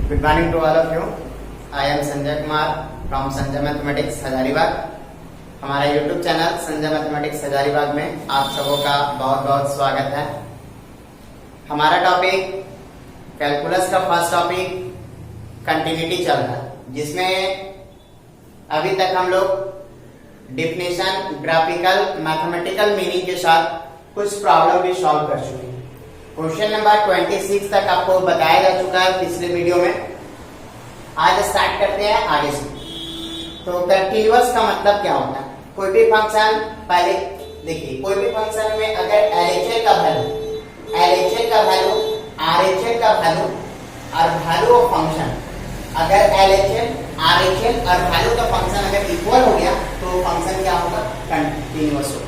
Good morning to all of you. I am Sanjay Kumar from Sanjay Mathematics Hazaribagh. हमारा YouTube channel Sanjay mathematics Hazaribagh में आप सबों का बहुत बहुत स्वागत है. हमारा टॉपिक कैलकुलस का फर्स्ट टॉपिक कंटिन्यूटी चल रहा है, जिसमें अभी तक हम लोग डिफिनेशन, ग्राफिकल, मैथमेटिकल मीनिंग के साथ कुछ प्रॉब्लम भी सॉल्व कर चुके हैं. क्वेश्चन नंबर 26 तक आपको बताया जा चुका है पिछले वीडियो में. आज स्टार्ट करते हैं आगे से. तो कंटीन्यूअस का मतलब क्या होता है? कोई भी फंक्शन, पहले देखिए, कोई भी फंक्शन में अगर LHS का वैल्यू, RHS का वैल्यू और वैल्यू ऑफ फंक्शन, अगर LHS, RHS और वैल्यू का फंक्शन अगर इक्वल हो गया तो फंक्शन क्या होगा? कंटीन्यूअस होगा.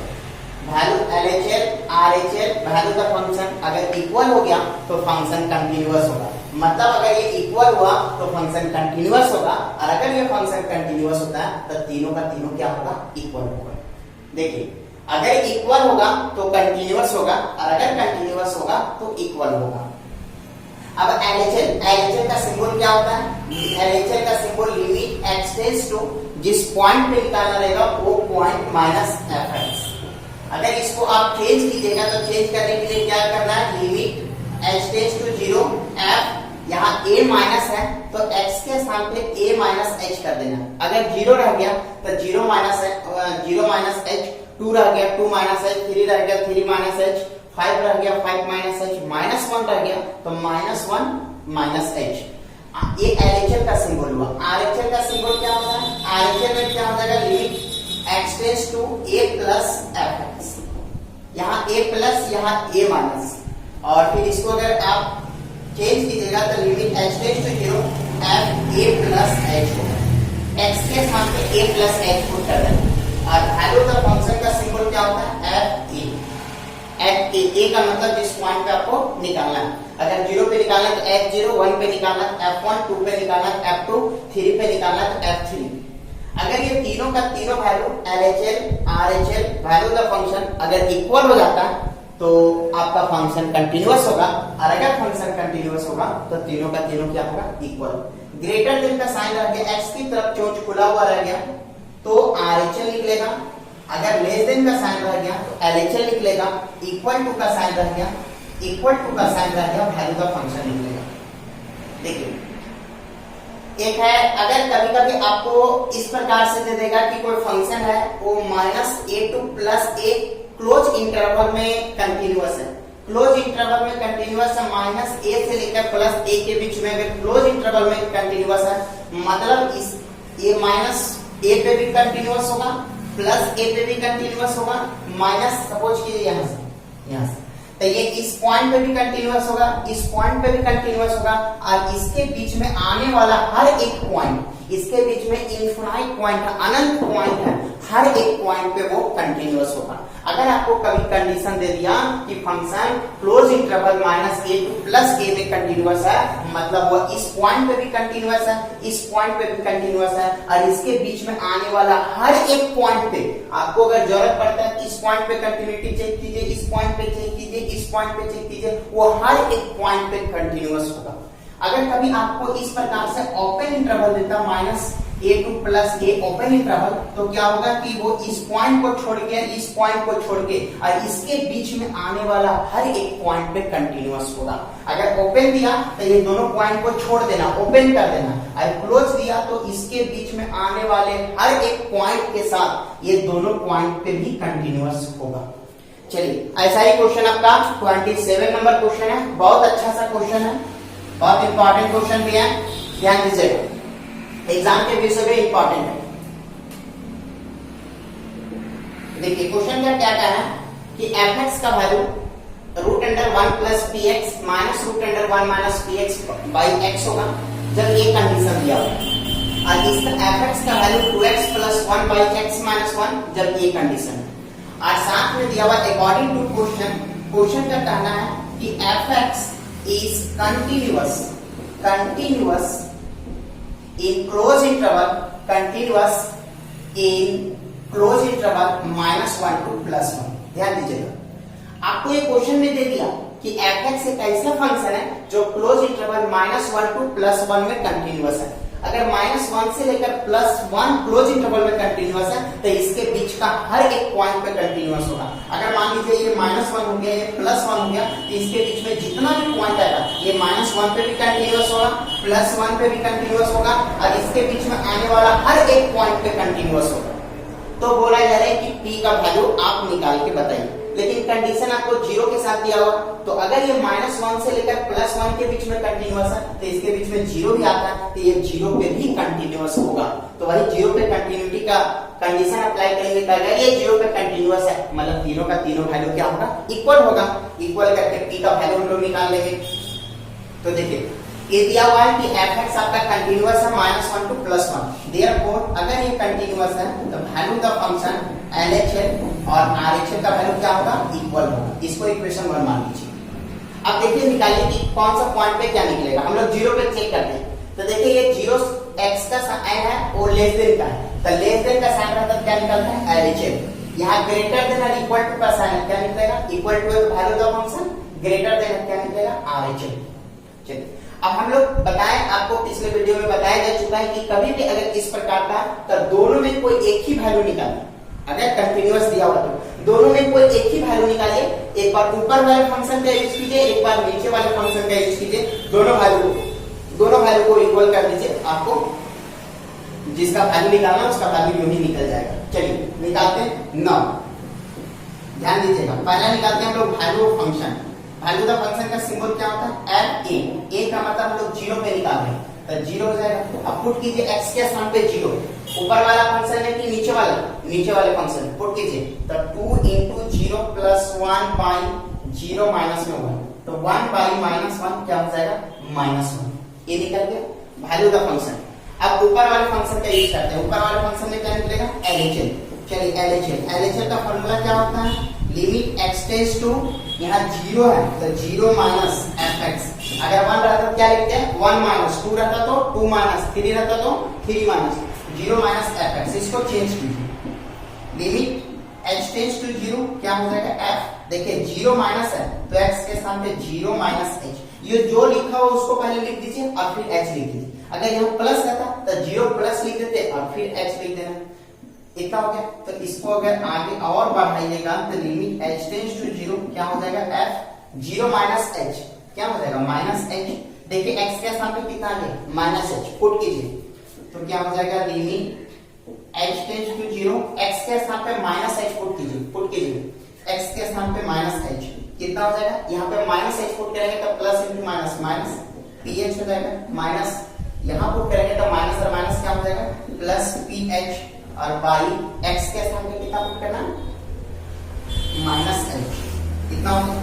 वैल्यू LHS, RHS, वैल्यू का फंक्शन अगर इक्वल हो गया तो फंक्शन कंटीन्यूअस होगा. मतलब अगर ये इक्वल हुआ तो फंक्शन कंटीन्यूअस होगा, और अगर ये फंक्शन कंटीन्यूअस होता है तो तीनों का तीनों क्या होगा? इक्वल होगा. देखिए, अगर इक्वल होगा तो कंटीन्यूअस होगा, और अगर कंटीन्यूअस होगा तो इक्वल होगा. अब LHS का सिंबल क्या होता है? LHS का symbol limit x tends to, जिस पॉइंट पे निकालना रहेगा वो पॉइंट माइनस fx. अगर इसको आप चेंज कीजिएगा तो चेंज करने के लिए क्या करना है? Limit h tends to 0 f, यहाँ a माइनस है तो x के स्थान पे a माइनस h कर देना. अगर 0 रह गया तो 0 माइनस h, 2 रह गया 2 माइनस h, 3 रह गया 3 माइनस h, 5 रह गया 5 माइनस h, माइनस 1 रह गया तो माइनस 1 माइनस h. ये LHS का सिंबल हुआ. RHS का सिंबल क्या होता है? RHS में क्या हो जाएगा? Limit x tends to a plus fx. यहाँ a प्लस, यहाँ a माइनस, और फिर इसको अगर आप चेंज कीजिएगा तो limit h tends to 0 f a plus h होगा. x के स्थान पे a प्लस h पुट कर देना. और वैल्यू का फंक्शन का सिंबल क्या होता है? f a का मतलब जिस पॉइंट पे आपको निकालना है. अगर 0 पे निकालना है तो f0, 1 पे निकालना है f1, 2 पे निकालना है f2, 3 पे निकालना है तो f3. अगर ये तीनों का तीनों वैल्यू LHS, RHS, वैल्यू का फंक्शन अगर इक्वल हो जाता है तो आपका फंक्शन कंटीन्यूअस होगा, और अगर फंक्शन कंटीन्यूअस होगा तो तीनों का तीनों क्या होगा? इक्वल. ग्रेटर देन का साइन रह गया, x की तरफ चोंच खुला हुआ रह गया तो RHS निकलेगा. अगर लेस देन का साइन रह गया तो LHS निकलेगा. इक्वल टू का साइन रह गया, इक्वल टू का साइन रह गया, वैल्यू का फंक्शन निकलेगा. देखिए, एक है, अगर कभी कभी आपको इस प्रकार से दे देगा कि कोई फंक्शन है वो -a2 plus a close interval में कंटीन्यूअस है. क्लोज इंटरवल में कंटीन्यूअस है, -a से लेकर प्लस a के बीच में अगर क्लोज इंटरवल में कंटीन्यूअस है, मतलब इस ये -a पे भी कंटीन्यूअस होगा, प्लस a पे भी कंटीन्यूअस होगा, माइनस सपोज कीजिए यहाँ से तो ये इस पॉइंट पे भी कंटीन्यूअस होगा, इस पॉइंट पे भी कंटीन्यूअस होगा, और इसके बीच में आने वाला हर एक पॉइंट, इसके बीच में इनफिनाइट पॉइंट है, अनंत पॉइंट है, हर एक पॉइंट पे वो कंटीन्यूअस होगा. अगर आपको कभी कंडीशन दे दिया कि function close interval -a two plus a में कंटीन्यूअस है, मतलब वो इस पॉइंट पे भी कंटीन्यूअस है, इस पॉइंट पे भी कंटीन्यूअस है, और इसके बीच में आने वाला हर एक पॉइंट पे आपको अगर जरूरत पड़ता है इस पॉइंट पे कंटिन्यूटी चेक कीजिए, इस पॉइंट पे चेक कीजिए, इस पॉइंट पे चेक कीजिए, वो हर एक पॉइंट पे कंटीन्यूअस होगा. अगर कभी आपको इस प्रकार से ओपन इंटरवल देता -a2 plus a open interval, तो क्या होगा कि वो इस पॉइंट को छोड़ के, इस पॉइंट को छोड़ के, और इसके बीच में आने वाला हर एक पॉइंट पे कंटीन्यूअस होगा. अगर ओपन दिया तो ये दोनों पॉइंट को छोड़ देना, ओपन कर देना, और क्लोज दिया तो इसके बीच में आने वाले हर एक पॉइंट के साथ ये दोनों पॉइंट पे भी कंटीन्यूअस होगा. चलिए, ऐसा ही क्वेश्चन आपका 27 नंबर क्वेश्चन है. बहुत अच्छा सा क्वेश्चन है, बहुत इंपॉर्टेंट क्वेश्चन भी है, ध्यान दीजिएगा, एग्जाम के विषय में इंपॉर्टेंट है. देखिए, क्वेश्चन का क्या कहना है कि fx का value √1 plus px minus √1 minus px by x होगा जब ये कंडीशन दिया होगा, और इसका fx का value 2x plus 1 by x minus 1 जब ये कंडीशन है. और साथ में दिया हुआ अकॉर्डिंग टू क्वेश्चन का कहना है कि fx is continuous in closed interval, -1 to +1. ध्यान दीजिएगा, आपको ये क्वेश्चन में दे दिया कि fx एक ऐसा फंक्शन है जो क्लोज इंटरवल -1 टू +1 में कंटीन्यूअस है। अगर -1 से लेकर +1 क्लोज इंटरवल में कंटीन्यूअस है तो इसके बीच का हर एक पॉइंट पे कंटीन्यूअस होगा। अगर मान लीजिए ये -1 हो गया, ये +1 हो गया, तो इसके बीच में जितना भी पॉइंट आएगा ये -1 पे भी कंटीन्यूअस होगा, +1 पे भी कंटीन्यूअस होगा और इसके बीच में आने वाला हर एक पॉइंट पे कंटीन्यूअस होगा। तो बोला जा रहा है कि p का वैल्यू आप निकाल के बताइए, लेकिन कंडीशन आपको 0 के साथ दिया हुआ। तो अगर ये -1 से लेकर +1 के बीच में कंटीन्यूअस है तो इसके बीच में 0 भी आता है तो ये 0 पे भी कंटीन्यूअस होगा। तो वही 0 पे कंटिन्यूटी का कंडीशन अप्लाई करेंगे तो अगर ये 0 पे कंटीन्यूअस है मतलब तीनों का तीनों वैल्यू क्या होगा, इक्वल होगा। इक्वल करके p का वैल्यू हम लोग निकाल लेंगे। तो देखिए ये दिया हुआ है कि fx आपका कंटीन्यूअस है -1 टू +1। देयरफॉर अगर ये कंटीन्यूअस है तो value of the function LHL और RHL का वैल्यू क्या होगा, इक्वल होगा। इसको इक्वेशन 1 मान लीजिए। अब देखिए निकालिए कि कौन सा पॉइंट पे क्या निकलेगा। हम लोग 0 पे चेक करते हैं। तो देखिए ये 0 x का साइन है और लेस देन का है, तो लेस देन का साइन रहता है क्या निकलता है, LHL। यहाँ ग्रेटर देन और इक्वल टू का साइन है क्या निकलेगा, equal to value of function, greater than क्या निकलेगा, RHL। चलिए अब हम लोग बताएं, आपको पिछले वीडियो में बताया जा चुका है कि कभी भी अगर इस प्रकार का तो दोनों में कोई एक ही वैल्यू निकालिए। अगर कंटीन्यूअस दिया हुआ तो दोनों में कोई एक ही वैल्यू निकालिए। एक बार ऊपर वाले फंक्शन का यूज कीजिए, एक बार नीचे वाले फंक्शन का यूज कीजिए। दोनों वैल्यू को इक्वल कर दीजिए। आपको जिसका वैल्यू निकालना है उसका वैल्यू यूं ही निकल जाएगा। चलिए निकालते हैं 9। ध्यान दीजिएगा, पहला निकालते हैं हम लोग value of function. Value of function का सिंबल क्या होता है, fa। a का मतलब हम लोग 0 पे निकाल रहे हैं तो 0 हो जाएगा। अब पुट कीजिए x के स्थान पे 0। ऊपर वाला फंक्शन है कि नीचे वाले फंक्शन, पुट कीजिए तो 2 into 0 plus 1 by 0 minus में 1, तो 1 by -1 क्या हो जाएगा, -1। ये निकल गया वैल्यू ऑफ फंक्शन। अब ऊपर वाले फंक्शन का यूज करते हैं। ऊपर वाले फंक्शन में क्या निकलेगा, LHL। चलिए LHL का फॉर्मूला क्या होता है, लिमिट x टेंड्स टू, यहाँ 0 है तो 0 माइनस fx। अगर 1 रहता तो क्या लिखते हैं, 1 माइनस, 2 रहता तो 2 माइनस, 3 रहता तो 3 माइनस, 0 माइनस fx। इसको चेंज कीजिए, लिमिट h टेंड्स टू 0 क्या हो जाएगा, f। देखिए 0 माइनस है तो x के स्थान पे 0 माइनस h। ये जो लिखा हो उसको पहले लिख दीजिए और फिर h लिख दीजिए। अगर यहाँ प्लस रहता तो 0 प्लस लिख देते और फिर h लिख देना। इतना हो गया। तो इसको अगर आगे और बढ़ाइएगा तो लिमिट h टेंड्स टू 0 क्या हो जाएगा, f। 0 माइनस h क्या हो जाएगा, माइनस h। देखिए x के स्थान पे कितना आ गया, माइनस h। पुट कीजिए तो क्या हो जाएगा, limit h tends to 0, x के स्थान पे माइनस h पुट कीजिए x के स्थान पे माइनस h कितना हो जाएगा, यहाँ पे माइनस h पुट करेंगे तो plus into minus minus ph हो जाएगा, माइनस यहाँ पुट करेंगे तो माइनस और माइनस क्या हो जाएगा, प्लस ph। और बाई x के स्थान पे कितना पुट करना, माइनस h। कितना हो गया।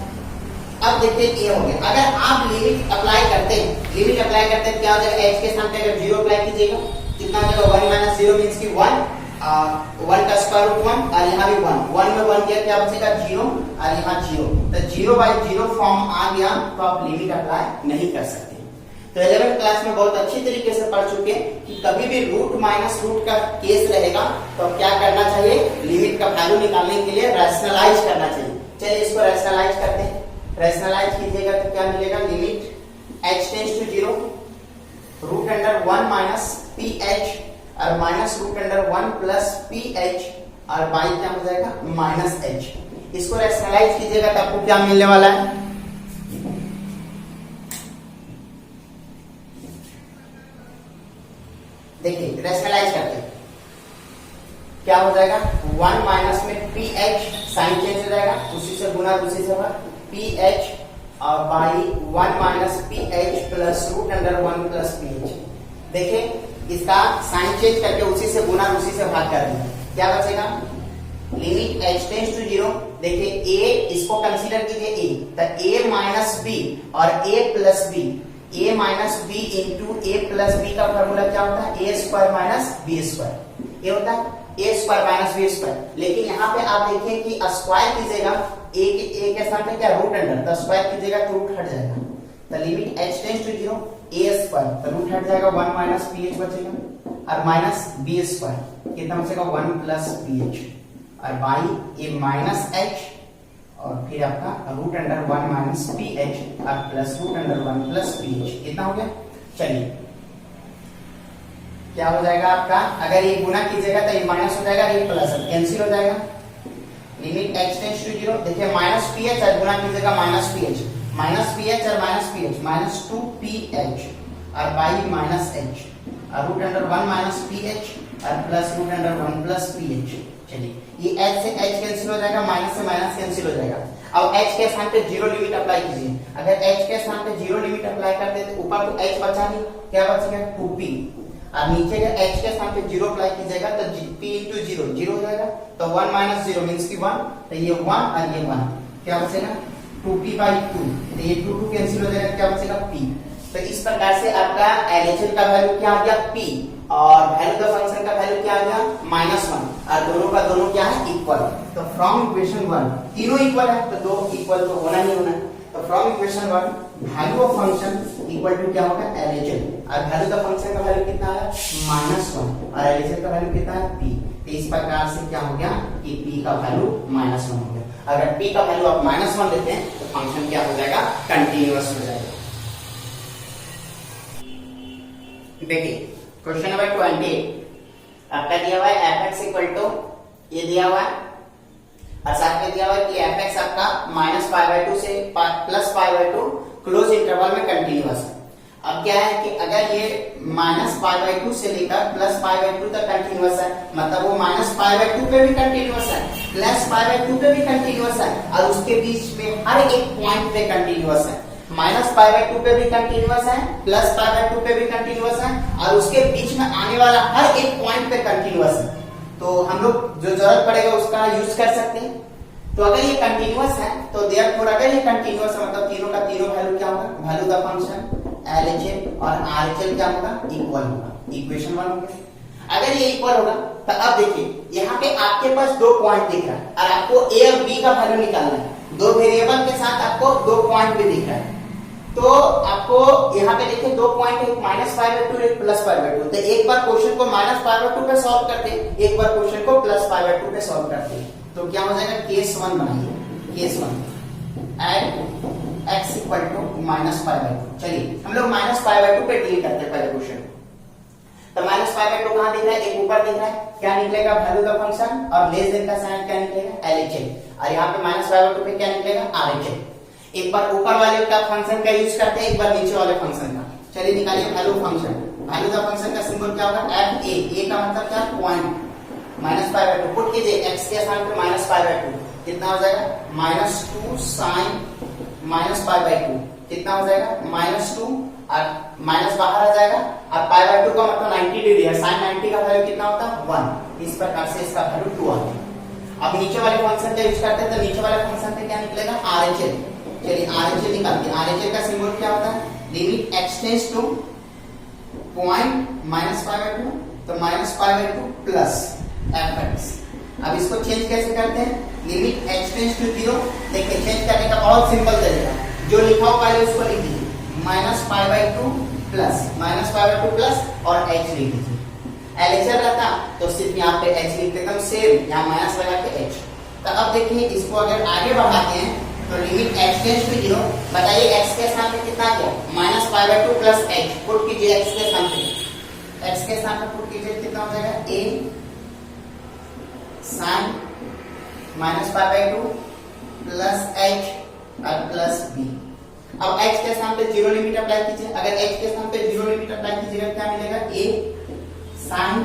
अब देखिए ये हो गया। अगर आप लिमिट अप्लाई करते हैं क्या हो जाएगा, h के स्थान पे अगर 0 अप्लाई कीजिएगा कितना हो जाएगा, 1 माइनस 0 मींस की 1 का स्क्वायर रूट 1 और यहाँ भी 1 में 1 किया क्या बचेगा, 0 और यहाँ 0। तो 0/0 फॉर्म आ गया तो आप लिमिट अप्लाई नहीं कर सकते। तो 11th क्लास में बहुत अच्छी तरीके से पढ़ चुके हैं कि कभी भी रूट माइनस रूट का केस रहेगा तो क्या करना चाहिए, लिमिट का वैल्यू निकालने के लिए रैशनलाइज करना चाहिए। चलिए इसको रैशनलाइज करते हैं। रैशनलाइज कीजिएगा तो क्या मिलेगा, limit h tends to 0 root under 1 minus ph और minus root under 1 plus ph और बाई क्या हो जाएगा, माइनस h। इसको रैशनलाइज कीजिएगा तो आपको क्या मिलने वाला है, देखिए रैशनलाइज करते हैं क्या हो जाएगा, 1 माइनस में ph, साइन चेंज हो जाएगा, उसी से गुना दूसरी से ph और by 1 minus ph plus root under 1 plus ph। देखिए इसका साइन चेंज करके उसी से गुना उसी से भाग कर देंगे, क्या बचेगा, लिमिट h टेंड्स टू 0। देखिए a, इसको कंसीडर कीजिए a, तो a माइनस b और a plus b, a minus B into A plus B का फॉर्मूला क्या होता है, A square minus B square. ये होता है A square minus B square. लेकिन यहाँ पे आप देखिए कि स्क्वायर कीजिएगा ए के साथ में क्या, रूट अंडर, तो स्क्वायर कीजिएगा तो रूट हट जाएगा। तो limit h tends to 0 A square, तो रूट हट जाएगा 1 माइनस ph बचेगा और माइनस बी स्क्वायर कितना बचेगा, 1 प्लस ph और बाई ए माइनस h और फिर आपका root under 1 minus P H और plus root under 1 plus P H. कितना हो गया? चलिए क्या हो जाएगा आपका, अगर ये गुना कीजिएगा तो ये माइनस हो जाएगा, ये प्लस कैंसिल हो जाएगा। लिमिट x टेंड्स टू 0, देखिए माइनस पी एच और गुना कीजिएगा minus P H, minus P H और minus P H, minus 2 P H और बाई माइनस एच और root under 1 minus P H और plus root under 1 plus P H. चलिए ये h से h कैंसिल हो जाएगा, माइनस से माइनस कैंसिल हो जाएगा। अब h के स्थान पे 0 लिमिट अप्लाई कीजिए, अगर h के स्थान पे 0 लिमिट अप्लाई करते हैं तो ऊपर तो h बचा नहीं, क्या बचेगा 2p, और नीचे का h के स्थान पे 0 अप्लाई कीजिएगा तो p into 0 0 हो जाएगा, तो 1 माइनस 0 मींस की 1, तो ये 1 और ये 1, क्या बचेगा 2p by 2, तो ये 2 कैंसिल हो जाएगा, क्या बचेगा p। तो इस प्रकार से आपका LHS का वैल्यू क्या आ गया p और वैल्यू द फंक्शन का वैल्यू क्या आ गया -1, और दोनों का दोनों क्या है इक्वल। तो फ्रॉम इक्वेशन 1 तीनों इक्वल है तो दो इक्वल तो होना ही होना है, तो from equation 1 value of function equal to क्या होगा LHS, और वैल्यू द फंक्शन का वैल्यू कितना है -1 और LHS का वैल्यू कितना है p। तो इस प्रकार से क्या हो गया कि p का वैल्यू -1 हो गया। अगर p का वैल्यू आप -1 लेते हैं तो फंक्शन क्या हो जाएगा कंटीन्यूअस हो जाएगा। देखिए क्वेश्चन नंबर 28 आपका दिया हुआ है fx इक्वल टू ये दिया हुआ है और साथ में दिया हुआ है कि fx आपका -π/2 से +π/2 क्लोज इंटरवल में कंटीन्यूअस है। अब क्या है कि अगर ये -π/2 से लेकर +π/2 तक कंटीन्यूअस है, मतलब वो -π/2 पे भी कंटीन्यूअस है, +π/2 पे भी कंटीन्यूअस है और उसके बीच में हर एक पॉइंट पे कंटीन्यूअस है। -π/2 पे भी कंटीन्यूअस है, +π/2 पे भी कंटीन्यूअस है और उसके बीच में आने वाला हर एक पॉइंट पे कंटीन्यूअस है। तो हम लोग जो जरूरत पड़ेगा उसका यूज कर सकते हैं। तो अगर ये कंटीन्यूअस है तो देयरफॉर अगर ये कंटीन्यूअस है मतलब तीनों का तीनों वैल्यू क्या होगा, वैल्यू द फंक्शन LHS और RHS क्या होगा इक्वल होगा। इक्वेशन 1 हो गया। अगर ये इक्वल होगा तो अब देखिए यहाँ पे आपके पास दो पॉइंट दिख रहा है और आपको A और B का वैल्यू निकालना है, दो वेरिएबल के साथ आपको दो पॉइंट भी दिख रहा है। तो आपको यहाँ पे देखिए दो पॉइंट है, -π/2 एक +π/2, तो एक बार क्वेश्चन को -π/2 पे सॉल्व करते हैं, एक बार क्वेश्चन को +π/2 पे सॉल्व करते हैं। तो क्या हो जाएगा केस 1 बनाइए, case 1 at x equal to -π/2। चलिए हम लोग -π/2 पे डील करते हैं पहले क्वेश्चन। तो -π/2 कहां दिख रहा है, एक ऊपर दिख रहा है, क्या निकलेगा वैल्यू द फंक्शन और लेस देन का साइन क्या निकलेगा LHS, और यहाँ पे -π/2 पे क्या निकलेगा RHS। एक बार ऊपर वाले का फंक्शन का यूज करते हैं, एक बार नीचे वाले फंक्शन का। चलिए निकालिए value function, value the function का सिंबल क्या होगा fa, a का मतलब क्या पॉइंट, -π/2 पुट कीजिए x के स्थान पे -π/2 कितना हो जाएगा -2 sin -π/2 कितना हो जाएगा -2 और माइनस बाहर आ जाएगा और π/2 का मतलब 90 डिग्री है, sin 90 का वैल्यू कितना होता है 1। इस प्रकार से इसका वैल्यू 2 आता है। अब नीचे वाले फंक्शन का यूज करते हैं तो नीचे वाले फंक्शन पे क्या निकलेगा RHS। चलिए RHS निकालते हैं। RHS का सिंबल क्या होता है, limit x tends to point -π/2 तो -π/2 प्लस fx। अब इसको चेंज कैसे करते हैं, लिमिट x टेंड्स टू 0। देखिए चेंज करने का बहुत सिंपल तरीका, जो लिखा हो पहले उसको लिख दीजिए, -π/2 प्लस और h लिख दीजिए। LHS रहता तो सिर्फ यहाँ पे h लिख देता हूँ, सेम यहाँ माइनस लगा के h। तो अब देखिए इसको अगर आगे बढ़ाते हैं तो लिमिट x टेंड्स टू 0, बताइए x के स्थान पे कितना गया -π/2 प्लस h, पुट कीजिए x के स्थान पे, x के स्थान पे पुट कीजिए कितना हो जाएगा a sin -π/2 प्लस h और प्लस b। अब x के स्थान पे 0 लिमिट अप्लाई कीजिए, अगर x के स्थान पे 0 लिमिट अप्लाई कीजिएगा क्या मिलेगा a sin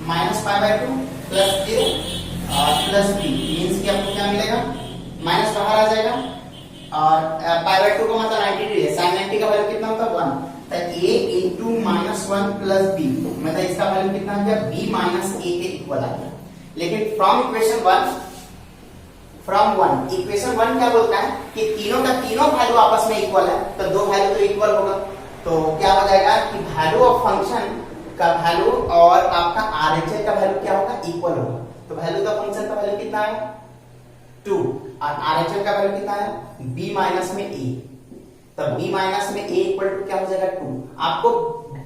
-π/2 प्लस 0 और प्लस b मींस कि आपको क्या मिलेगा माइनस बाहर आ जाएगा और π/2 का मतलब 90 डिग्री है, sin 90 का वैल्यू कितना होता है 1, तो a into -1 प्लस b मतलब इसका वैल्यू कितना आ गया b माइनस a के इक्वल आ गया। लेकिन फ्रॉम इक्वेशन 1 क्या बोलता है कि तीनों का तीनों वैल्यू आपस में इक्वल है, तो दो वैल्यू तो इक्वल होगा, तो क्या हो जाएगा कि वैल्यू ऑफ फंक्शन का वैल्यू और आपका RHS का वैल्यू क्या होगा इक्वल होगा। तो वैल्यू द फंक्शन का वैल्यू कितना है 2 और RHS का वैल्यू कितना है b माइनस में a, तो b माइनस में a इक्वल टू क्या हो जाएगा 2। आपको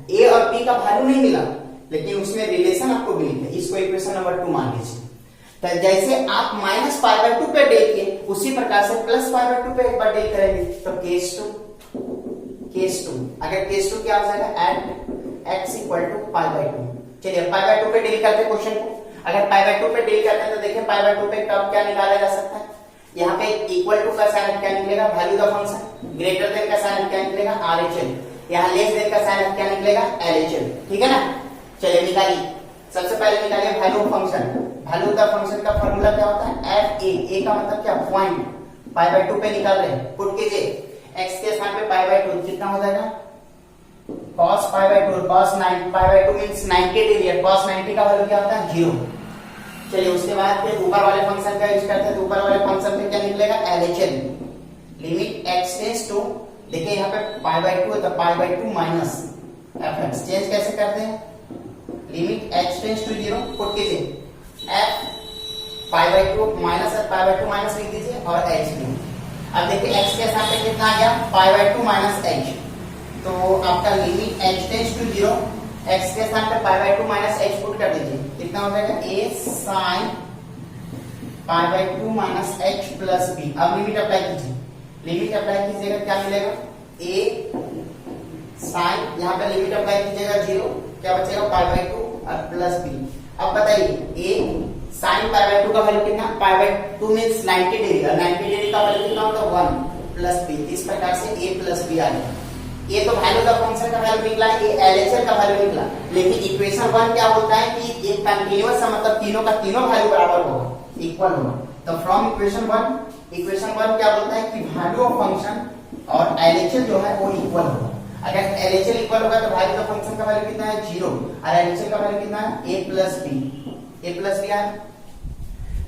a और b का वैल्यू नहीं मिला लेकिन उसमें रिलेशन आपको मिली है, इसको इक्वेशन नंबर 2 मान लीजिए। तो जैसे आप -π/2 पे देखिए उसी प्रकार से प्लस पाई बाय 2 पे एक बार डील करेंगे, तो केस 2 अगर केस 2 क्या हो जाएगा, at x equal to pi by 2। चलिए पाई बाय 2 पे डील करते हैं क्वेश्चन को। अगर पाई बाय 2 पे डील करते हैं तो देखिए पाई बाय 2 पे कब क्या निकाला जा सकता है, यहाँ पे इक्वल टू का साइन क्या निकलेगा, value the function, greater then का साइन क्या निकलेगा, RHL, यहाँ लेस देन का साइन क्या निकलेगा, LHL, ठीक है ना। चलिए निकालिए, सबसे पहले निकालिए value of function. Value the function का फार्मूला क्या होता है, एफ ए का मतलब क्या, पॉइंट, पाई बाय 2 पे निकाल रहे हैं, पुट कीजिए x के स्थान पे पाई बाय 2 कितना हो जाएगा, cos pi by 2, cos 9 pi by 2 means 90 degree, cos 90 का वैल्यू क्या होता है, 0। चलिए उसके बाद फिर ऊपर वाले फंक्शन का यूज करते हैं, तो ऊपर वाले फंक्शन पे क्या निकलेगा, LHL, limit x tends to, देखिए यहाँ पे पाई बाय 2 है तो pi by 2 minus fx, change कैसे करते हैं, limit x tends to 0, put कीजिए f पाई बाय 2 माइनस है, पाई बाय 2 माइनस लिख दीजिए और h भी। अब देखिए x के साथ पे कितना आ गया, पाई बाय 2 माइनस h, तो आपका limit h tends to 0, x के स्थान पे pi by 2 minus h put कर दीजिए, कितना हो जाएगा, a sin pi by 2 minus h plus b। अब लिमिट अप्लाई कीजिए, लिमिट अप्लाई कीजिएगा क्या मिलेगा, a sin, यहाँ पे लिमिट अप्लाई कीजिएगा 0, क्या बचेगा पाई बाय 2 और प्लस b। अब बताइए a sin पाई बाय 2 का वैल्यू कितना, पाई बाय 2 मींस 90 डिग्री, और 90 डिग्री का वैल्यू कितना होता है, 1 प्लस b। इस प्रकार से a प्लस b आ गया। ये तो वैल्यू का फंक्शन का वैल्यू निकला, ये LHL का वैल्यू निकला, लेकिन इक्वेशन 1 क्या होता है कि एक कंटीन्यूअस है, मतलब तीनों का तीनों वैल्यू बराबर होगा, इक्वल होगा। तो फ्रॉम इक्वेशन 1 क्या बोलता है कि वैल्यू ऑफ फंक्शन और LHL जो है वो इक्वल होगा। अगर LHL इक्वल होगा तो वैल्यू ऑफ फंक्शन का वैल्यू कितना है, 0, और LHL का वैल्यू कितना है, a प्लस b है।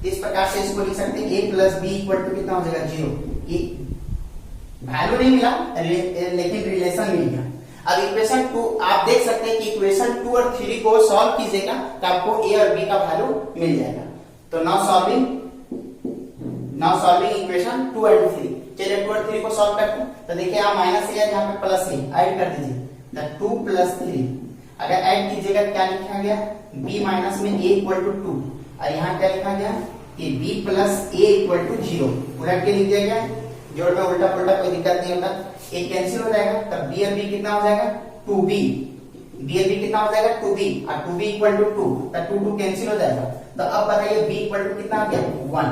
इस प्रकार से इसको लिख सकते हैं a plus b equal to कितना हो जाएगा, 0। वैल्यू नहीं मिला लेकिन रिलेशन मिल गया। अब इक्वेशन 2 आप देख सकते हैं कि इक्वेशन 2 और 3 को सॉल्व कीजिएगा तो आपको a और b का वैल्यू मिल जाएगा। तो नाउ सॉल्विंग इक्वेशन 2 एंड 3। चलिए 2 और 3 को सॉल्व करते हैं, तो देखिए यहाँ माइनस है, यहाँ पे प्लस है, ऐड कर दीजिए, तो 2 प्लस 3, अगर ऐड कीजिएगा क्या लिखा गया, b माइनस में a इक्वल टू 2, और यहाँ क्या लिखा गया कि b plus a equal to 0, उलट के लिख दिया गया, जोड़ में उल्टा पुल्टा कोई दिक्कत नहीं होता, एक कैंसिल हो जाएगा, तब b और b कितना हो जाएगा, 2b, b और b कितना हो जाएगा, 2b, और 2b इक्वल टू 2, तब 2 कैंसिल हो जाएगा। तो अब बताइए b इक्वल टू कितना आ गया, 1,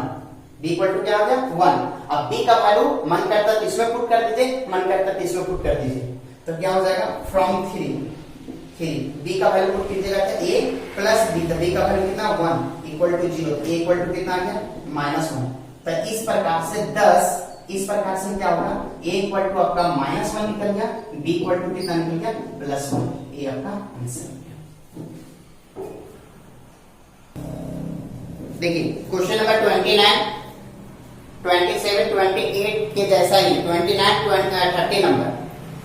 b इक्वल टू क्या आ गया, 1। अब b का वैल्यू मन करता तो इसमें पुट कर दीजिए, मन करता तो इसमें पुट कर दीजिए, तो क्या हो जाएगा, फ्रॉम 3 b का वैल्यू पुट कीजिएगा तो a प्लस b, तो b का वैल्यू कितना, 1 equal to 0, a equal to कितना आ गया, -1। तो इस प्रकार से 10, इस प्रकार से क्या होगा, a इक्वल टू आपका -1 निकल गया, b इक्वल टू कितना निकल गया, +1। ये आपका आंसर। देखिए क्वेश्चन नंबर 29, 27, 28 के जैसा ही 29, 30 नंबर।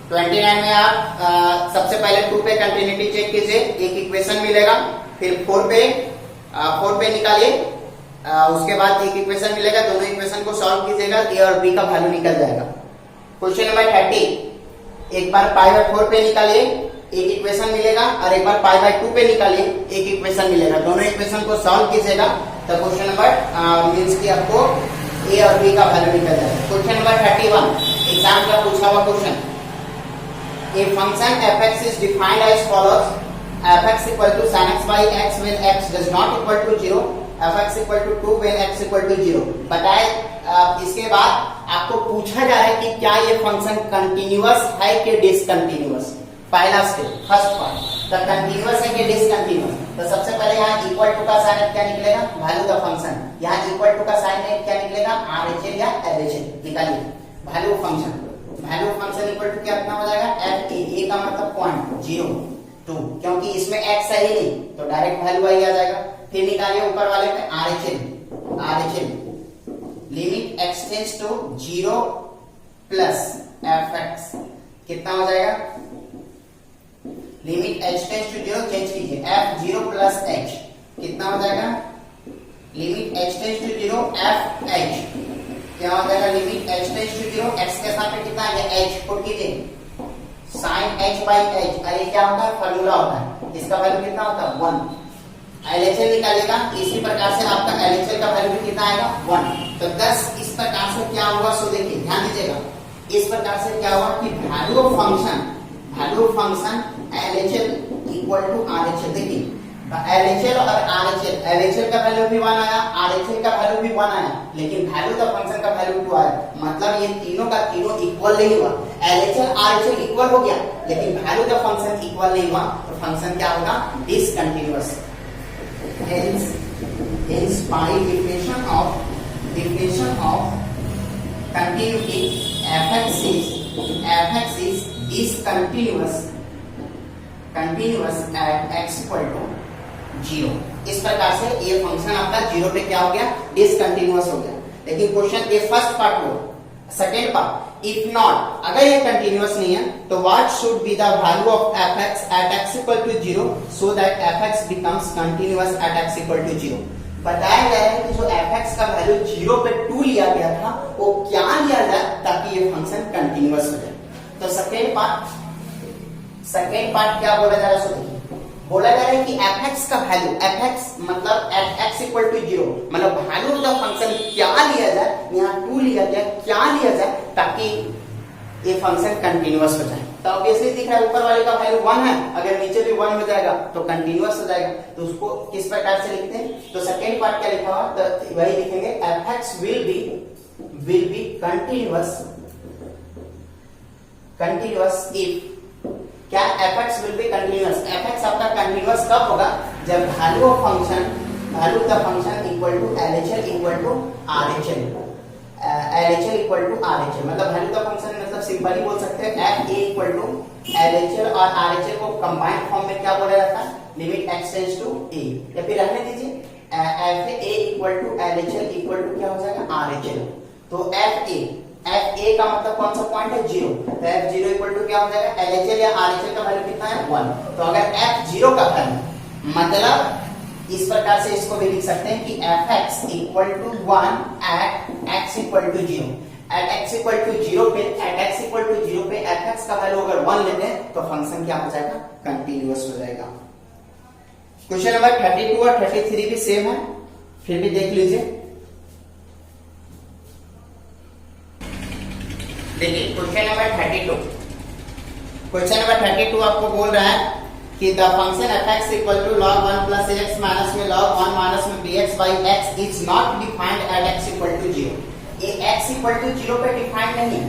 29 में आप सबसे पहले 2 पे कंटिन्यूटी चेक कीजिए, एक इक्वेशन मिलेगा, फिर 4 पे निकालिए, उसके बाद एक इक्वेशन मिलेगा, दोनों इक्वेशन को सॉल्व कीजिएगा, a और b का वैल्यू निकल जाएगा। क्वेश्चन नंबर 30, एक बार पाई बाय 4 पे निकालिए, एक इक्वेशन मिलेगा, और एक बार पाई बाय 2 पे निकालिए, एक इक्वेशन मिलेगा, दोनों इक्वेशन को सॉल्व कीजिएगा, तो क्वेश्चन नंबर मींस की आपको a और b का वैल्यू निकल जाएगा। क्वेश्चन नंबर 31 एग्जाम का पूछा हुआ question, a function fx is defined as follows, fx equal to sin x by x when x does not equal to 0, fx equal to 2 when x equal to 0। बताए इसके बाद आपको पूछा जा रहा है कि क्या ये फंक्शन कंटिन्यूअस है कि डिसकंटिन्यूअस। पहला स्टेप, फर्स्ट पार्ट, तो कंटिन्यूअस है कि डिसकंटिन्यूअस। तो सबसे पहले यहाँ इक्वल टू का साइन क्या निकलेगा, वैल्यू द फंक्शन, यहाँ इक्वल टू का साइन क्या निकलेगा, RHL या LHL। निकालिए value function, value function equal to क्या हो जाएगा, f a का मतलब पॉइंट 0 2, क्योंकि इसमें x है ही नहीं तो डायरेक्ट वैल्यू आ जाएगा। फिर निकालिए ऊपर वाले पे RHL, limit x tends to 0 plus fx, कितना हो जाएगा, limit h tends to 0 change कीजिए, f 0 प्लस h, कितना हो जाएगा, limit h tends to 0 f h, क्या हो जाएगा, limit h tends to 0, x के साथ में कितना आ गया, h पुट कीजिए, sin h by h, अरे क्या होता है, फार्मूला होता है, इसका वैल्यू कितना होता है, 1। LHL निकालिएगा, इसी प्रकार से आपका LHL का वैल्यू कितना आएगा, 1। तो 10 इस प्रकार से क्या होगा, सो देखिए ध्यान दीजिएगा, इस प्रकार से क्या हुआ कि value of function LHL equal to RHL। देखिए LHL और RHL, LHL का वैल्यू भी 1 आया, RHL का वैल्यू भी 1 आया, लेकिन वैल्यू द फंक्शन का वैल्यू 2 आया। मतलब ये तीनों का तीनों इक्वल नहीं हुआ। LHL RHL इक्वल हो गया, लेकिन वैल्यू द फंक्शन इक्वल नहीं हुआ, तो फंक्शन क्या होगा, discontinuous. Hence by definition of continuity, fx is discontinuous at x equal to 0। इस प्रकार से ये फंक्शन आपका 0 पे क्या हो गया, डिसकंटिन्यूअस हो गया। लेकिन क्वेश्चन ये फर्स्ट पार्ट हो, सेकेंड पार्ट, इफ नॉट, अगर ये कंटिन्यूअस नहीं है तो what should be the value of fx at x equal to 0 so that fx becomes continuous at x equal to 0। बताया गया है कि जो fx का वैल्यू 0 पे 2 लिया गया था, वो क्या लिया जाए ताकि ये फंक्शन कंटिन्यूअस हो जाए। तो सेकेंड पार्ट क्या बोला जा रहा है, बोला जा रहा है कि fx का वैल्यू, fx मतलब at x equal to 0, मतलब वैल्यू ऑफ द फंक्शन क्या लिया जाए, यहाँ 2 लिया गया, क्या लिया जाए ताकि ये फंक्शन कंटिन्यूअस हो जाए। तो ऑब्वियसली दिख रहा है ऊपर वाले का वैल्यू 1 है, अगर नीचे भी 1 हो जाएगा तो कंटिन्यूअस हो जाएगा। तो उसको किस प्रकार से लिखते हैं, तो सेकेंड पार्ट क्या लिखा हुआ, तो वही लिखेंगे fx will be continuous if, क्या fx will be continuous, fx आपका कंटिन्यूअस कब होगा, जब value of function equal to LHL equal to RHL, LHL equal to RHL, मतलब वैल्यू ऑफ फंक्शन मतलब सिंपली बोल सकते हैं fa इक्वल टू LHL और RHL को कंबाइंड फॉर्म में क्या बोला जाता है, limit x tends to a, या फिर रहने दीजिए fa equal to LHL equal to क्या हो जाएगा, RHL। तो fa का मतलब कौन सा पॉइंट है, 0, तो f0 इक्वल टू क्या हो जाएगा, LHL या RHL का वैल्यू कितना है, 1। तो अगर f0 का वैल्यू, मतलब इस प्रकार से इसको भी लिख सकते हैं कि fx equal to 1 at x equal to 0, at x equal to 0 पे fx का वैल्यू अगर 1 लेते हैं तो फंक्शन क्या हो जाएगा, कंटिन्यूअस हो जाएगा। क्वेश्चन नंबर 32 और 33 भी सेम है, फिर भी देख लीजिए। देखिए क्वेश्चन नंबर 32 आपको बोल रहा है कि the function fx equal to log 1 plus ax minus में log 1 माइनस में bx by x is not defined at x equal to 0। ये x इक्वल टू 0 पे डिफाइंड नहीं है,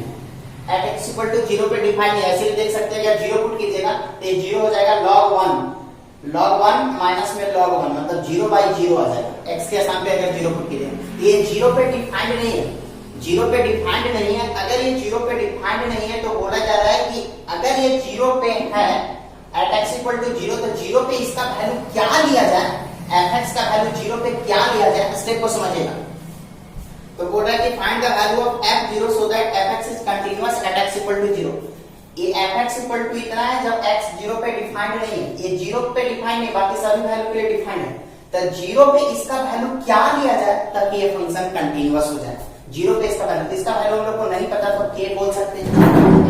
एट x इक्वल टू 0 पे डिफाइंड नहीं है। ऐसे भी देख सकते हैं, अगर 0 पुट कीजिएगा तो ये 0 हो जाएगा log 1 माइनस में log 1, मतलब 0 by 0 आ जाएगा, x के स्थान पे अगर 0 पुट कीजिएगा। ये 0 पे डिफाइंड नहीं है, 0 पे डिफाइंड नहीं है। अगर ये 0 पे डिफाइंड नहीं है तो बोला जा रहा है कि अगर ये 0 पे है at x equal to 0, तो 0 पे इसका वैल्यू क्या लिया जाए, fx का वैल्यू 0 पे क्या लिया जाए, स्टेप को समझिएगा। तो बोल रहा है कि find the value of f0 so that fx is continuous at x equal to 0। ये fx equal to इतना है जब x 0 पे डिफाइंड नहीं है, ये 0 पे डिफाइंड नहीं, बाकी सभी वैल्यू के लिए डिफाइंड है। तो 0 पे इसका वैल्यू क्या लिया जाए ताकि ये फंक्शन कंटीन्यूअस हो जाए। 0 पे इसका वैल्यू, इसका वैल्यू हम लोग को नहीं पता तो k बोल सकते हैं,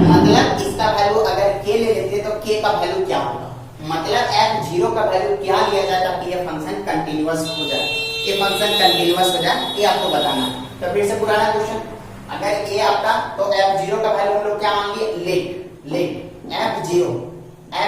मतलब इसका वैल्यू अगर k ले लेते तो k का वैल्यू क्या होगा, मतलब f0 का वैल्यू क्या लिया जाए ताकि ये फंक्शन कंटीन्यूअस हो जाए, ये फंक्शन कंटीन्यूअस हो जाए, ये आपको बताना है। तो फिर से पुराना क्वेश्चन, अगर ये आपका तो f0 का वैल्यू हम लोग क्या मान लिए, लेट f0, fa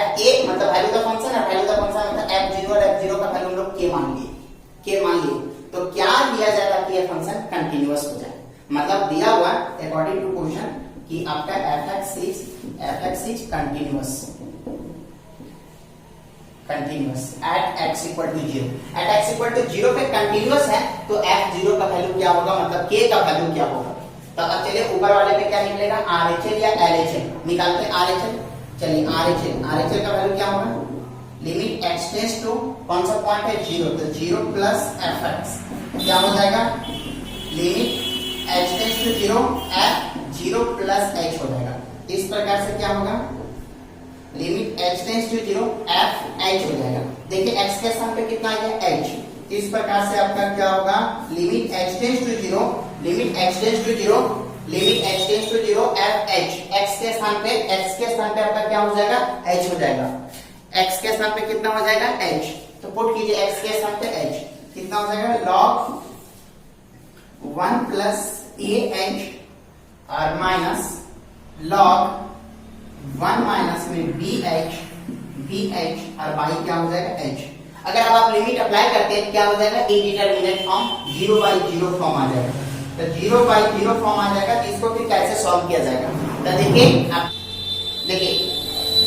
मतलब वैल्यू का फंक्शन है, वैल्यू का फंक्शन मतलब f0 और f0 का वैल्यू हम लोग k मान लिए, तो क्या लिया जाए ताकि ये फंक्शन कंटीन्यूअस हो जाए। मतलब दिया हुआ अकॉर्डिंग टू क्वेश्चन कि आपका fx is continuous at x equal to 0, at x equal to 0 पे कंटीन्यूअस है तो f0 का वैल्यू क्या होगा, मतलब k का वैल्यू क्या होगा। तो अब चलिए ऊपर वाले पे क्या निकलेगा, RHL या LHL निकालते हैं। RHL, चलिए RHL का वैल्यू क्या होगा, लिमिट x टेंड्स टू कौन सा पॉइंट है, 0, तो 0 प्लस fx क्या हो जाएगा, limit h tends to 0 f0 plus h हो जाएगा। इस प्रकार से क्या होगा, limit h tends to 0 f h हो जाएगा। देखिए x के स्थान पे कितना आ गया, h। इस प्रकार से आपका क्या होगा, limit h tends to 0 f h, x के स्थान पे आपका क्या हो जाएगा, h हो जाएगा। x के स्थान पे कितना हो जाएगा, h, तो पुट कीजिए x के स्थान पे h कितना हो जाएगा, log 1 प्लस ए एच और माइनस लॉग 1 माइनस में बी एच और बाई क्या हो जाएगा एच। अगर अब आप लिमिट अप्लाई करते हैं क्या हो जाएगा, इंडिटरमिनेट फॉर्म 0/0 फॉर्म आ जाएगा। तो 0/0 फॉर्म आ जाएगा, तो इसको फिर कैसे सॉल्व किया जाएगा। तो देखिए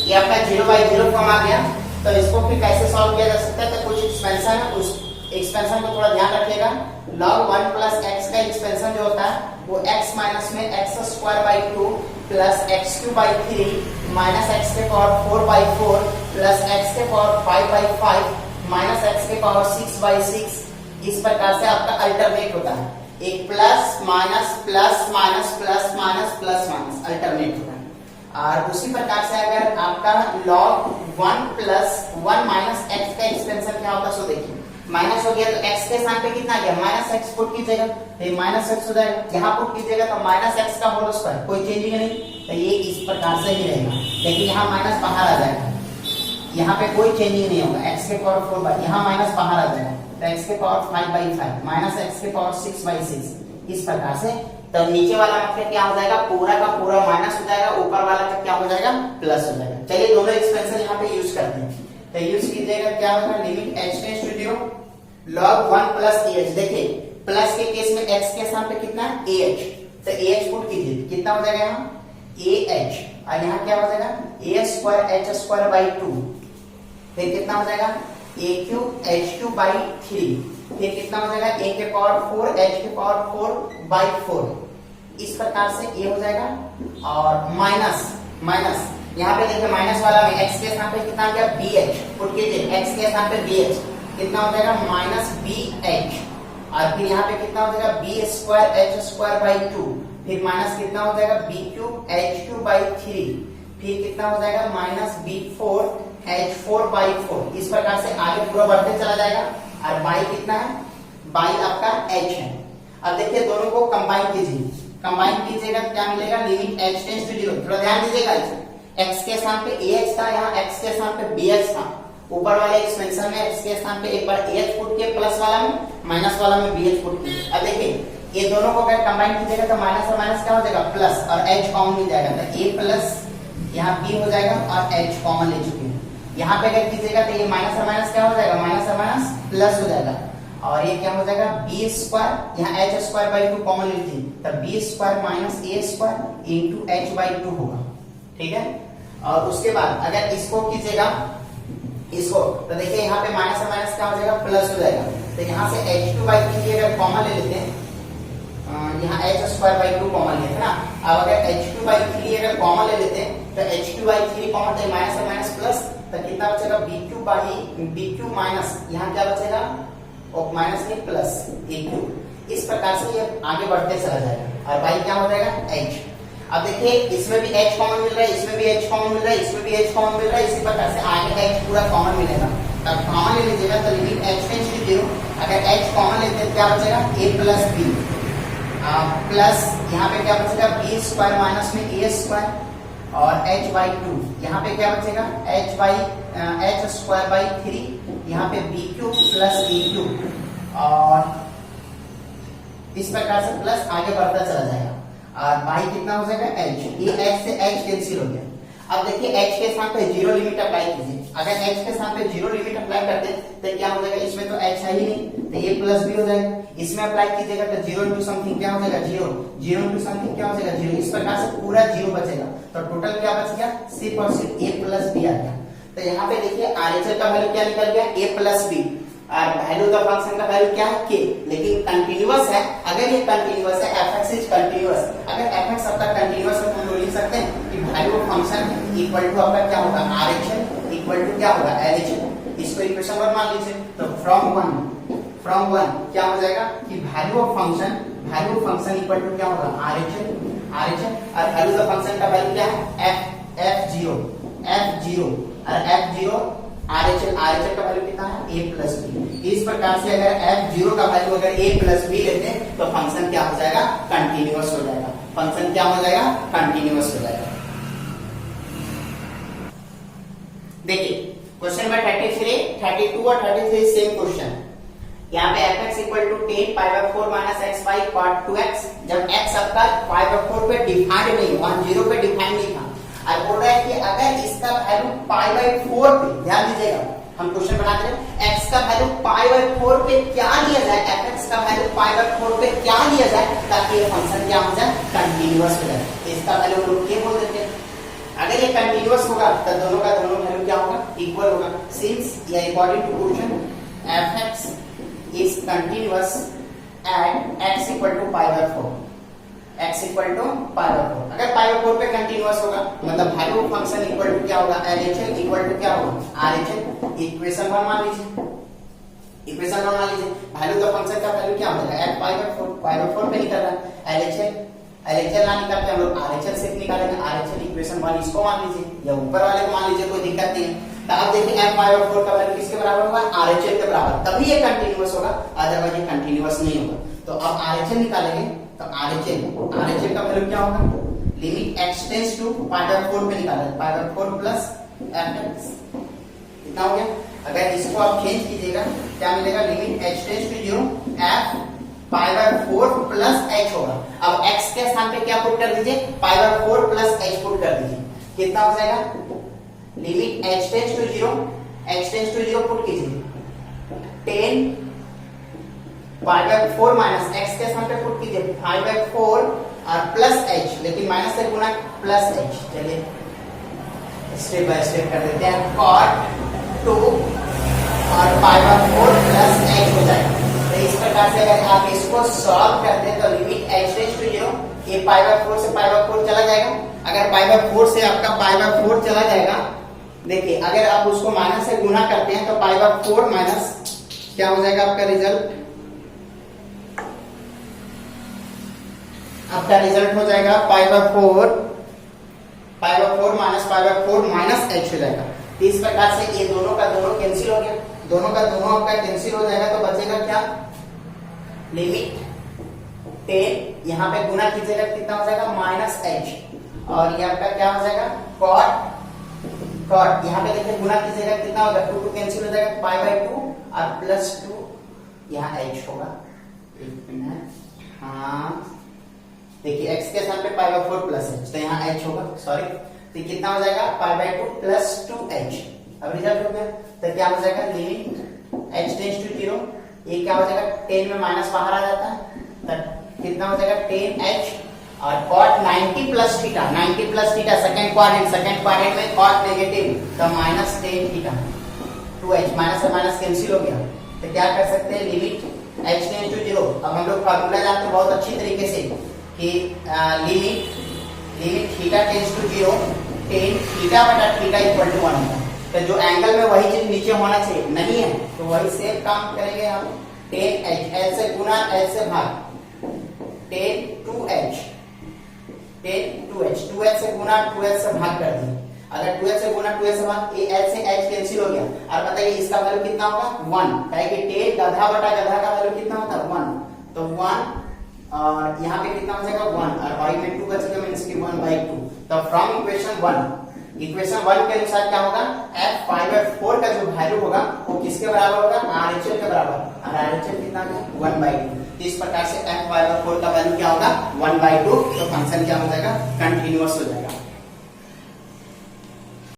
ये आपका 0/0 फॉर्म आ गया, तो इसको फिर कैसे सॉल्व किया जा सकता है। तो कुछ एक्सपेंशन है, उस एक्सपेंशन को थोड़ा ध्यान रखिएगा। log 1 प्लस x का एक्सपेंशन जो होता है वो x माइनस में x² 2 plus x³ 3 minus x के पावर 4/4 प्लस x के पावर 5/5 माइनस x के पावर 6/6। इस प्रकार से आपका अल्टरनेट होता है, एक plus minus plus minus plus minus plus minus alternate होता है। और उसी प्रकार से अगर आपका log 1 प्लस 1 माइनस x का एक्सपेंशन क्या होगा, सो देखिए माइनस हो गया तो x के स्थान पे कितना आ गया, माइनस x पुट कीजिएगा तो ये माइनस x हो जाएगा। यहाँ पुट कीजिएगा तो माइनस x का होल स्क्वायर, कोई चेंजिंग नहीं, तो ये इस प्रकार से ही रहेगा। लेकिन यहाँ माइनस बाहर आ जाएगा, यहाँ पे कोई चेंजिंग नहीं होगा। x के पावर 4 यहाँ माइनस बाहर आ जाएगा, तो x के पावर 5/5 माइनस x के पावर 6/6। इस प्रकार से तो नीचे वाला मतलब क्या हो जाएगा, पूरा का पूरा माइनस हो जाएगा, ऊपर वाला का क्या हो जाएगा, प्लस हो जाएगा। चलिए दोनों एक्सपेंशन यहाँ पे यूज करते हैं। तो यूज कीजिएगा क्या होगा, limit h tends to 0 log 1 plus ah। देखिए प्लस के केस में x के स्थान पे कितना है ah, तो ah पुट कीजिए कितना हो जाएगा यहाँ ah, और यहाँ क्या हो जाएगा a²h² 2, फिर कितना हो जाएगा a³h³/3, फिर कितना हो जाएगा a के पावर 4 h के पावर 4/4। इस प्रकार से ये हो जाएगा। और माइनस माइनस यहाँ पे देखिए माइनस वाला में x के स्थान पे कितना आ गया bh, पुट कीजिए x के स्थान पे bh कितना हो जाएगा माइनस bh, और फिर यहाँ पे कितना हो जाएगा b²h² 2, फिर माइनस कितना हो जाएगा b³h³/3, फिर कितना हो जाएगा माइनस b4h4/4। इस प्रकार से आगे पूरा बढ़ते चला जाएगा। और बाई कितना है, बाई आपका h है। अब देखिए दोनों को कंबाइन कीजिएगा क्या मिलेगा, लिमिट h टेंड्स टू 0। थोड़ा ध्यान दीजिएगा, x के स्थान पे ah था, यहाँ x के स्थान पे bh था। ऊपर वाले एक्सपेंशन में x के स्थान पे एक बार ah पुट किया, प्लस वाला में माइनस वाला में bh पुट किया। अब देखिए ये दोनों को अगर कंबाइन कीजिएगा तो माइनस और माइनस क्या हो जाएगा, प्लस, और h कॉमन मिल जाएगा, तो a प्लस यहाँ b हो जाएगा और h कॉमन ले चुके हैं। यहाँ पे अगर कीजिएगा तो ये माइनस और माइनस क्या हो जाएगा, माइनस और माइनस प्लस हो जाएगा, और ये क्या हो जाएगा b², यहाँ h² 2 कॉमन ले लीजिए, तो b² minus a² into h/2 होगा। ठीक है। और उसके बाद अगर इसको कीजिएगा इसको, तो देखिए यहाँ पे माइनस और माइनस क्या हो जाएगा, प्लस हो जाएगा। तो यहाँ से h2/3 अगर कॉमन ले लेते हैं, यहाँ h² 2 कॉमन लेते हैं ना। अब अगर h2/3 अगर कॉमन ले लेते हैं तो h2/3 कॉमन, तो माइनस और माइनस प्लस, तो कितना बचेगा b³ माइनस, यहाँ क्या बचेगा और माइनस में प्लस a³। इस प्रकार से ये आगे बढ़ते चला जाएगा। और भाई क्या हो जाएगा h। अब देखिए इसमें भी h कॉमन मिल रहा है, इसमें भी h कॉमन मिल रहा है, इसमें भी h कॉमन मिल रहा है। इसी प्रकार से आगे h पूरा कॉमन मिलेगा। तब कॉमन ले लीजिएगा तो लिमिट h टेंड्स टू 0। अगर h कॉमन लेते हैं क्या बचेगा a प्लस b, प्लस यहाँ पे क्या बचेगा b² माइनस में a² और h/2। यहाँ पे क्या बचेगा h²/3, यहाँ पे b³ प्लस a³, और इस प्रकार से प्लस आगे बढ़ता चला जाएगा। और बाई कितना हो जाएगा h, ये h से h कैंसिल हो गया। अब देखिए h के स्थान पे 0 लिमिट अप्लाई कीजिए। अगर h के स्थान पे 0 लिमिट अप्लाई करते तो क्या हो जाएगा, इसमें तो h है ही नहीं, तो ये प्लस भी हो जाएगा। इसमें अप्लाई कीजिएगा तो 0 इंटू समथिंग क्या हो जाएगा 0, 0 इंटू समथिंग क्या हो जाएगा 0। इस प्रकार से पूरा 0 बचेगा, तो टोटल क्या बच गया, सिर्फ और सिर्फ a प्लस b आ गया। तो यहाँ पे देखिए RHS का वैल्यू क्या निकल गया, a प्लस b, और वैल्यू ऑफ फंक्शन का वैल्यू क्या है k। लेकिन कंटीन्यूअस है, अगर ये कंटीन्यूअस है, fx इज कंटीन्यूअस, अगर fx आपका कंटीन्यूअस है तो हम लिख सकते हैं कि value of function equal to आपका क्या होगा RHS इक्वल टू क्या होगा LHS। इसको इक्वेशन 1 मान लीजिए, तो फ्रॉम 1 क्या हो जाएगा कि value of function equal to क्या होगा RHS, और वैल्यू ऑफ फंक्शन का वैल्यू क्या है f0 और f0 RHS का वैल्यू कितना है a प्लस b। इस प्रकार से अगर f0 का वैल्यू अगर a प्लस b लेते हैं तो फंक्शन क्या हो जाएगा, कंटिन्यूअस हो जाएगा। फंक्शन क्या हो जाएगा, कंटिन्यूअस हो जाएगा। देखिए क्वेश्चन नंबर 33, 32 और 33 सेम क्वेश्चन। यहाँ पे fx equal to 10 pi by 4 minus x by cot 2x, जब x आपका पाई बाय 4 पे डिफाइंड नहीं, 10 पे डिफाइंड नहीं था, अब बोल रहा है कि अगर इसका वैल्यू पाई बाय 4 पे, ध्यान दीजिएगा हम क्वेश्चन बनाते हैं, x का वैल्यू पाई बाय 4 पे क्या लिया जाए, fx का वैल्यू पाई बाय 4 पे क्या लिया जाए ताकि ये फंक्शन क्या हो जाए, कंटीन्यूअस हो जाए। इसका वैल्यू हम लोग क्या बोल देते हैं, अगर ये कंटीन्यूअस होगा तो दोनों का दोनों वैल्यू क्या होगा, इक्वल होगा। सिंस ये according to question fx is continuous at x equal to pi by 4, x equal to pi by 4, अगर pi by 4 पे कंटीन्यूअस होगा मतलब वैल्यू फंक्शन इक्वल टू क्या होगा, LHL इक्वल टू क्या होगा, RHL। इक्वेशन 1 मान लीजिए, इक्वेशन 1 मान लीजिए, वैल्यू तो फंक्शन का वैल्यू क्या हो जाएगा, pi by 4, pi by 4 पे निकल रहा है, LHL ना निकाल के हम लोग RHL से निकालेंगे, RHL इक्वेशन 1 इसको मान लीजिए या ऊपर वाले को मान लीजिए, कोई दिक्कत नहीं है। तो आप देखिए f पाई बाय 4 का वैल्यू किसके बराबर होगा, RHL के बराबर, तभी ये कंटीन्यूअस होगा, अदरवाइज ये कंटीन्यूअस नहीं होगा। तो अब RHL निकालेंगे, तो RHL का वैल्यू क्या होगा, limit x tends to pi by 4 पे निकाला है, पाई बाय 4 प्लस fx, कितना हो गया। अगर इसको आप चेंज कीजिएगा क्या मिलेगा, limit h tends to 0 f pi by 4 plus h होगा। अब x के स्थान पे क्या पुट कर दीजिए, pi by 4 plus h put कर दीजिए, कितना हो जाएगा, limit h tends to 0 put कीजिए, 10 पाई बाय 4 माइनस x के स्थान पे पुट कीजिए पाई बाय 4 और प्लस h, लेकिन माइनस से गुना प्लस h। चलिए स्टेप बाय स्टेप कर देते हैं, cot 2 और पाई बाय 4 प्लस h हो जाएगा। तो इस प्रकार से अगर आप इसको सॉल्व करते हैं तो लिमिट h टेंड्स टू 0, ये पाई बाय 4 से पाई बाय 4 चला जाएगा, अगर पाई बाय 4 से आपका पाई बाय 4 चला जाएगा, देखिए अगर आप उसको माइनस से गुना करते हैं तो पाई बाय 4 माइनस क्या हो जाएगा, आपका रिजल्ट हो जाएगा पाई by 4 minus pi by 4 minus h हो जाएगा। तो इस प्रकार से ये दोनों का दोनों कैंसिल हो गया, दोनों का दोनों आपका कैंसिल हो जाएगा, तो बचेगा क्या, लिमिट 10 यहाँ पे गुना कीजिएगा कितना हो जाएगा, माइनस h, और ये आपका क्या हो जाएगा, कॉट यहाँ पे देखिए गुना कीजिएगा कितना होगा, 2 कैंसिल हो जाएगा, पाई बाय 2 और प्लस 2 यहाँ h होगा, हाँ देखिए x के स्थान पे पाई बाय 4 प्लस h, तो यहाँ h होगा, सॉरी, तो कितना हो जाएगा, पाई बाय 2 प्लस 2h। अब रिजल्ट हो गया, तो क्या हो जाएगा, लिमिट h टेंड्स टू 0, ये क्या हो जाएगा, 10 में माइनस बाहर आ जाता है, तो कितना हो जाएगा 10h, और cot 90 plus theta, 90 plus theta second quadrant में cot नेगेटिव, तो माइनस 10 थीटा, 2h, माइनस से माइनस कैंसिल हो गया। तो क्या कर सकते हैं, लिमिट h टेंड्स टू 0, अब हम लोग फार्मूला जानते हैं बहुत अच्छी तरीके से कि limit theta tends to 0, tan theta बटा थीटा इक्वल टू 1 होगा। तो जो एंगल में वही चीज नीचे होना चाहिए, नहीं है तो वही सेम काम करेंगे हम, tan h, h से गुना h से भाग, tan 2h, 2h से गुना 2h से भाग कर दिए, अगर 2h से गुना 2h से भाग, ये h से h कैंसिल हो गया, और बताइए इसका वैल्यू कितना होगा, 1, कहे कि tan गधा बटा गधा का वैल्यू कितना होता है, 1, तो 1, और यहाँ पे कितना हो जाएगा 1, और y में 2 बचेगा मींस कि 1/2। तो फ्रॉम इक्वेशन 1 के अनुसार क्या होगा, f पाई बाय 4 का जो वैल्यू होगा वो किसके बराबर होगा, RHL के बराबर, और RHL कितना है 1/2। इस प्रकार से f पाई बाय 4 का वैल्यू क्या होगा, 1/2, तो फंक्शन क्या हो जाएगा, कंटीन्यूअस हो जाएगा।